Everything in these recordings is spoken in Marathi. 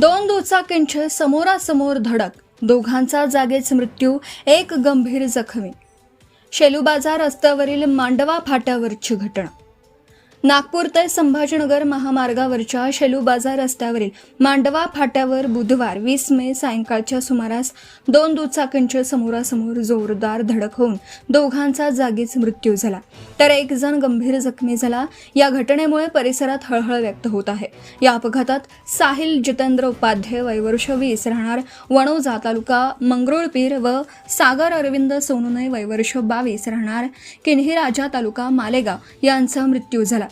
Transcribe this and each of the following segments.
दोन दुचाकींचे समोरासमोर धडक, दोघांचा जागीच मृत्यू, एक गंभीर जखमी. शेलूबाजार रस्त्यावरील मांडवा फाट्यावरची घटना. नागपूर ते संभाजीनगर महामार्गावरच्या शेलूबाजार रस्त्यावरील मांडवा फाट्यावर बुधवार 20 मे सायंकाळच्या सुमारास दोन दुचाकींचे समोरासमोर जोरदार धडक होऊन दोघांचा जागीच मृत्यू झाला, तर एक जण गंभीर जखमी झाला. या घटनेमुळे परिसरात हळहळ व्यक्त होत आहे. या अपघातात साहिल जितेंद्र उपाध्याय वय वर्ष 20 राहणार वणोजा तालुका मंगरुळपीर व सागर अरविंद सोनुने वय वर्ष 22 राहणार किन्ही राजा तालुका मालेगाव यांचा मृत्यू झाला,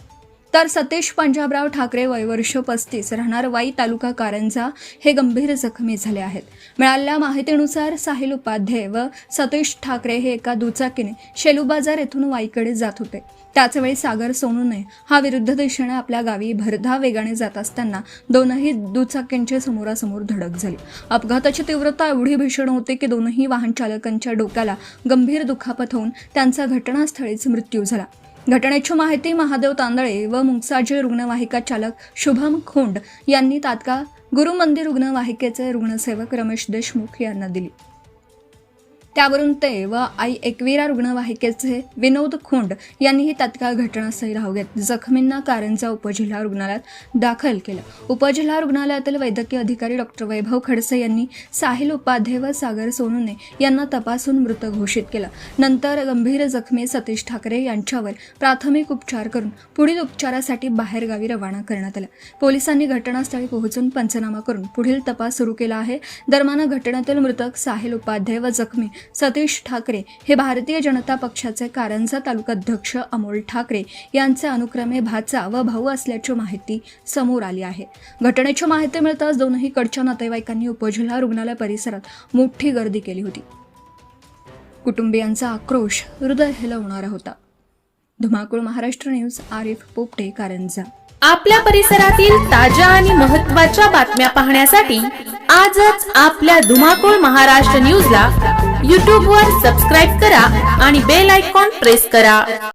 तर सतीश पंजाबराव ठाकरे वय वर्ष 35 राहणार वाई तालुका कारंजा हे गंभीर जखमी झाले आहेत. मिळालेल्या माहितीनुसार साहिल उपाध्याय व सतीश ठाकरे हे एका दुचाकीने शेलूबाजार येथून वाईकडे जात होते. त्याचवेळी सागर सोनूने हा विरुद्ध दिशेने आपल्या गावी भरधाव वेगाने जात असताना दोनही दुचाकींची समोरासमोर धडक झाली. अपघाताची तीव्रता एवढी भीषण होती की दोनही वाहन चालकांच्या डोक्याला गंभीर दुखापत होऊन त्यांचा घटनास्थळीच मृत्यू झाला. घटनेची माहिती महादेव तांदळे व मुंगसाजी रुग्णवाहिका चालक शुभम खोंड यांनी तात्काळ गुरुमंदिर रुग्णवाहिकेचे रुग्णसेवक रमेश देशमुख यांना दिली. त्यावरून ते व आई एकविरा रुग्णवाहिकेचे विनोद खोंड यांनीही तात्काळ घटनास्थळी धाव घेत जखमींना कारंजा उपजिल्हा रुग्णालयात दाखल केलं. उपजिल्हा रुग्णालयातील वैद्यकीय अधिकारी डॉक्टर वैभव खडसे यांनी साहिल उपाध्याय व सागर सोनुने यांना तपासून मृत घोषित केलं. नंतर गंभीर जखमी सतीश ठाकरे यांच्यावर प्राथमिक उपचार करून पुढील उपचारासाठी बाहेरगावी रवाना करण्यात आलं. पोलिसांनी घटनास्थळी पोहोचून पंचनामा करून पुढील तपास सुरू केला आहे. दरम्यान घटनेतील मृतक साहिल उपाध्याय व जखमी सतीश ठाकरे हे भारतीय जनता पक्षाचे कारंजा तालुका अध्यक्ष अमोल ठाकरे यांचे अनुक्रमे भाचा व भाऊ असल्याची माहिती समोर आली आहे. घटनेची माहिती मिळताच दोनही कडच्या नातेवाईकांनी उपजिल्हा रुग्णालय परिसरात मोठी गर्दी केली होती. कुटुंबियांचा आक्रोश हृदय हेलवणारा होता. धुमाकूळ महाराष्ट्र न्यूज, आरिफ पोपटे, कारंजा. आपल्या परिसरातील ताज्या आणि महत्त्वाच्या बातम्या पाहण्यासाठी आजच आपल्या धुमाकूळ महाराष्ट्र न्यूजला YouTube वर सबस्क्राईब करा आणि बेल आयकॉन प्रेस करा.